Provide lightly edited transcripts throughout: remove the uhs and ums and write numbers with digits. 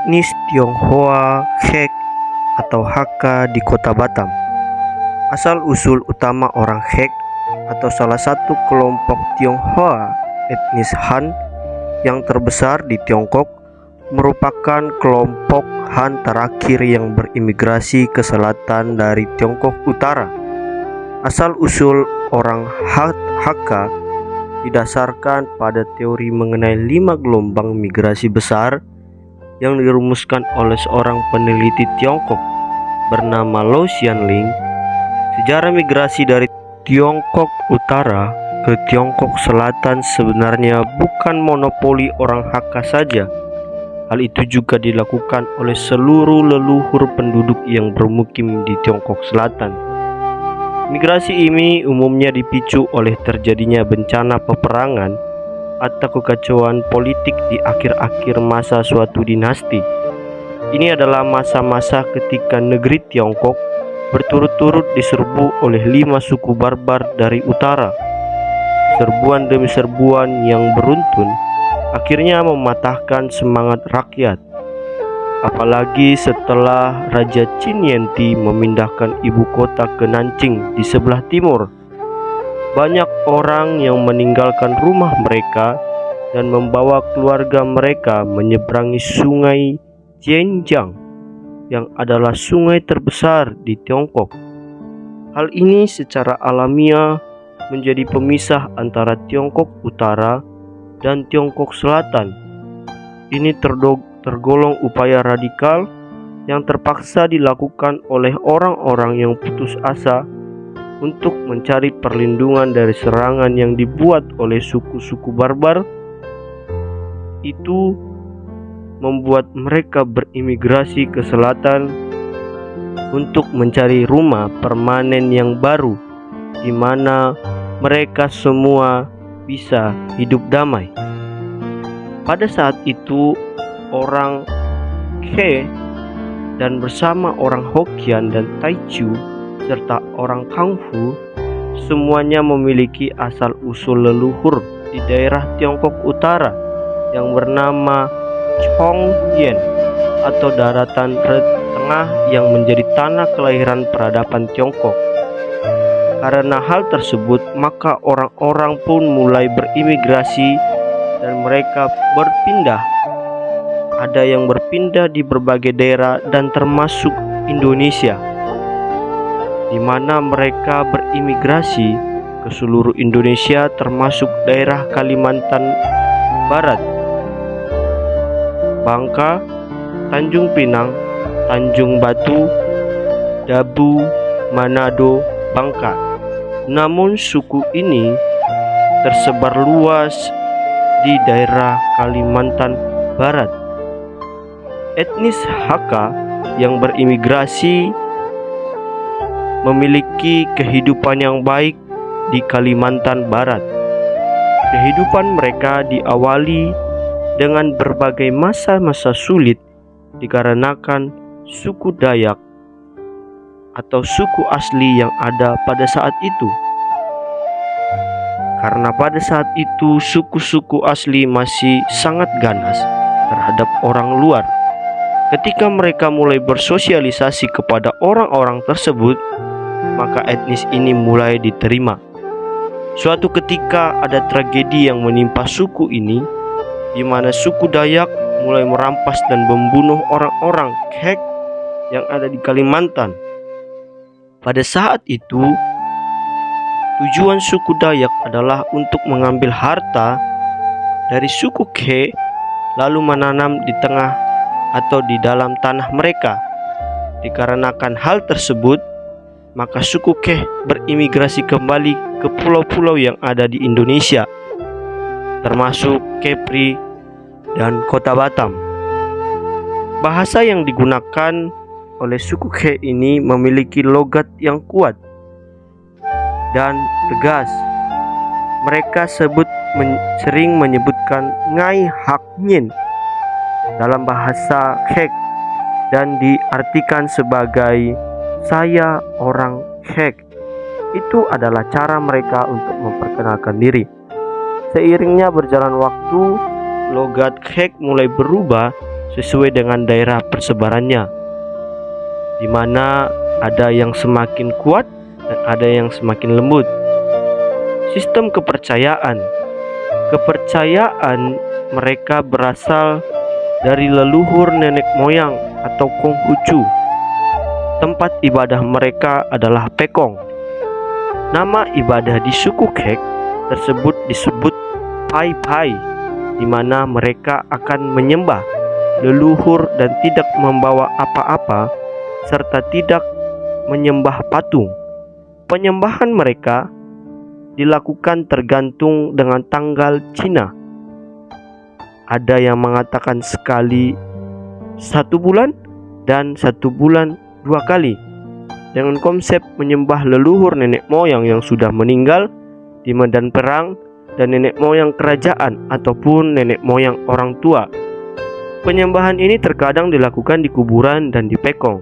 etnis Tionghoa Hek atau Hakka di kota Batam. Asal-usul utama orang Hek atau salah satu kelompok Tionghoa etnis Han yang terbesar di Tiongkok merupakan kelompok Han terakhir yang berimigrasi ke selatan dari Tiongkok Utara. Asal-usul orang Hakka didasarkan pada teori mengenai 5 gelombang migrasi besar yang dirumuskan oleh seorang peneliti Tiongkok bernama Lau Xianling. Sejarah migrasi dari Tiongkok Utara ke Tiongkok Selatan sebenarnya bukan monopoli orang Hakka saja. Hal itu juga dilakukan oleh seluruh leluhur penduduk yang bermukim di Tiongkok Selatan. Migrasi ini umumnya dipicu oleh terjadinya bencana peperangan atau kekacauan politik di akhir-akhir masa suatu dinasti. Ini adalah masa-masa ketika negeri Tiongkok berturut-turut diserbu oleh 5 suku barbar dari utara. Serbuan demi serbuan yang beruntun akhirnya mematahkan semangat rakyat. Apalagi setelah Raja Qin Yanti memindahkan ibu kota ke Nanjing di sebelah timur. Banyak orang yang meninggalkan rumah mereka dan membawa keluarga mereka menyeberangi sungai Zhenjiang yang adalah sungai terbesar di Tiongkok. Hal ini secara alamiah menjadi pemisah antara Tiongkok Utara dan Tiongkok Selatan. Ini tergolong upaya radikal yang terpaksa dilakukan oleh orang-orang yang putus asa untuk mencari perlindungan dari serangan yang dibuat oleh suku-suku barbar. Itu membuat mereka berimigrasi ke selatan untuk mencari rumah permanen yang baru, di mana mereka semua bisa hidup damai. Pada saat itu, orang He dan bersama orang Hokkien dan Taichu serta orang Kangfu semuanya memiliki asal-usul leluhur di daerah Tiongkok Utara yang bernama Chongyan atau daratan tengah yang menjadi tanah kelahiran peradaban Tiongkok. Karena hal tersebut, maka orang-orang pun mulai berimigrasi dan mereka berpindah. Ada yang berpindah di berbagai daerah dan termasuk Indonesia, di mana mereka berimigrasi ke seluruh Indonesia termasuk daerah Kalimantan Barat, Bangka, Tanjung Pinang, Tanjung Batu, Dabu, Manado, Bangka. Namun suku ini tersebar luas di daerah Kalimantan Barat. Etnis Hakka yang berimigrasi memiliki kehidupan yang baik di Kalimantan Barat. Kehidupan mereka diawali dengan berbagai masa-masa sulit dikarenakan suku Dayak atau suku asli yang ada pada saat itu. Karena pada saat itu suku-suku asli masih sangat ganas terhadap orang luar. Ketika mereka mulai bersosialisasi kepada orang-orang tersebut, maka etnis ini mulai diterima. Suatu ketika ada tragedi yang menimpa suku ini, di mana suku Dayak mulai merampas dan membunuh orang-orang Hek yang ada di Kalimantan. Pada saat itu, tujuan suku Dayak adalah untuk mengambil harta dari suku He lalu menanam di tengah atau di dalam tanah mereka. Dikarenakan hal tersebut, maka suku He berimigrasi kembali ke pulau-pulau yang ada di Indonesia, termasuk Kepri dan kota Batam. Bahasa yang digunakan oleh suku He ini memiliki logat yang kuat dan tegas. Mereka sering menyebutkan Ngai Hak Nyin dalam bahasa Hek dan diartikan sebagai saya orang Hek. Itu adalah cara mereka untuk memperkenalkan diri. Seiringnya berjalan waktu, logat Hek mulai berubah sesuai dengan daerah persebarannya, di mana ada yang semakin kuat dan ada yang semakin lembut. Sistem kepercayaan mereka berasal dari leluhur nenek moyang atau Konghucu. Tempat ibadah mereka adalah Pekong. Nama ibadah di suku Kek tersebut disebut Pai Pai, di mana mereka akan menyembah leluhur dan tidak membawa apa-apa, serta tidak menyembah patung. Penyembahan mereka dilakukan tergantung dengan tanggal Cina. Ada yang mengatakan sekali 1 bulan dan 1 bulan 2 kali, dengan konsep menyembah leluhur nenek moyang yang sudah meninggal di medan perang dan nenek moyang kerajaan ataupun nenek moyang orang tua. Penyembahan ini terkadang dilakukan di kuburan dan di Pekong.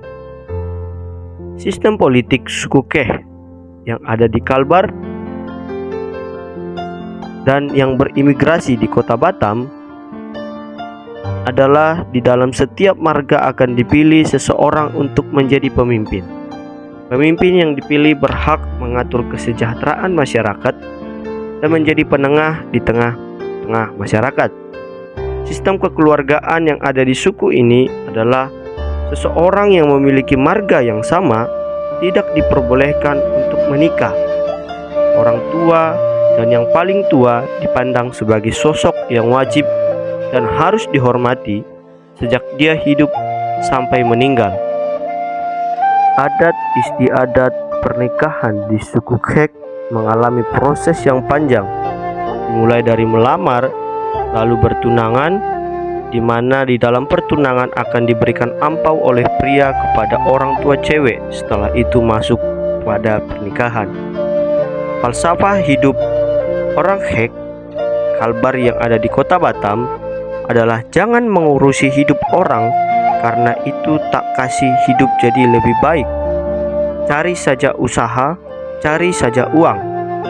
Sistem politik suku Keh yang ada di Kalbar dan yang berimigrasi di kota Batam adalah di dalam setiap marga akan dipilih seseorang untuk menjadi pemimpin. Pemimpin yang dipilih berhak mengatur kesejahteraan masyarakat dan menjadi penengah di tengah-tengah masyarakat. Sistem kekeluargaan yang ada di suku ini adalah seseorang yang memiliki marga yang sama tidak diperbolehkan untuk menikah. Orang tua dan yang paling tua dipandang sebagai sosok yang wajib dan harus dihormati sejak dia hidup sampai meninggal. Adat istiadat pernikahan di suku Kek mengalami proses yang panjang, dimulai dari melamar, lalu bertunangan, di mana di dalam pertunangan akan diberikan ampau oleh pria kepada orang tua cewek. Setelah itu masuk pada pernikahan. Falsafah hidup orang Kek Kalbar yang ada di kota Batam adalah jangan mengurusi hidup orang, karena itu tak kasih hidup jadi lebih baik. Cari saja usaha, cari saja uang,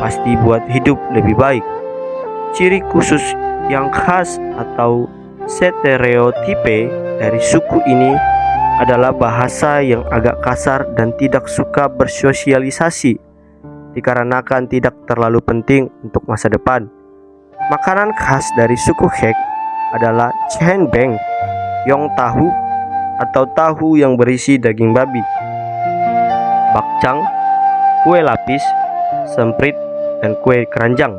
pasti buat hidup lebih baik. Ciri khusus yang khas atau stereotipe dari suku ini adalah bahasa yang agak kasar dan tidak suka bersosialisasi, dikarenakan tidak terlalu penting untuk masa depan. Makanan khas dari suku Kek adalah Cihenbeng, yong tahu atau tahu yang berisi daging babi, bakcang, kue lapis, semprit, dan kue keranjang.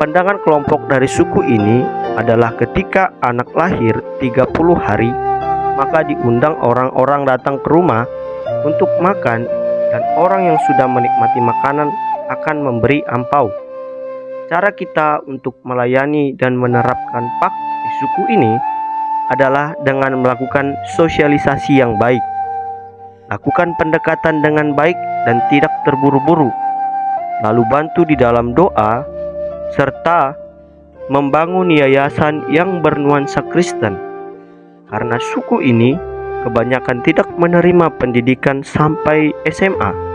Pandangan kelompok dari suku ini adalah ketika anak lahir 30 hari, maka diundang orang-orang datang ke rumah untuk makan, dan orang yang sudah menikmati makanan akan memberi ampau. Cara kita untuk melayani dan menerapkan pak di suku ini adalah dengan melakukan sosialisasi yang baik. Lakukan pendekatan dengan baik dan tidak terburu-buru. Lalu bantu di dalam doa, serta membangun yayasan yang bernuansa Kristen. Karena suku ini kebanyakan tidak menerima pendidikan sampai SMA.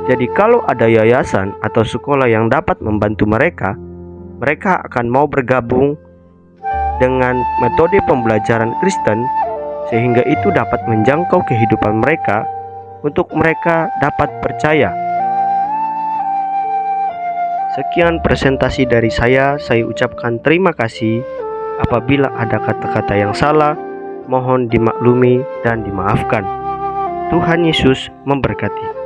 Jadi kalau ada yayasan atau sekolah yang dapat membantu mereka, mereka akan mau bergabung dengan metode pembelajaran Kristen, sehingga itu dapat menjangkau kehidupan mereka untuk mereka dapat percaya. Sekian presentasi dari saya ucapkan terima kasih. Apabila ada kata-kata yang salah, mohon dimaklumi dan dimaafkan. Tuhan Yesus memberkati.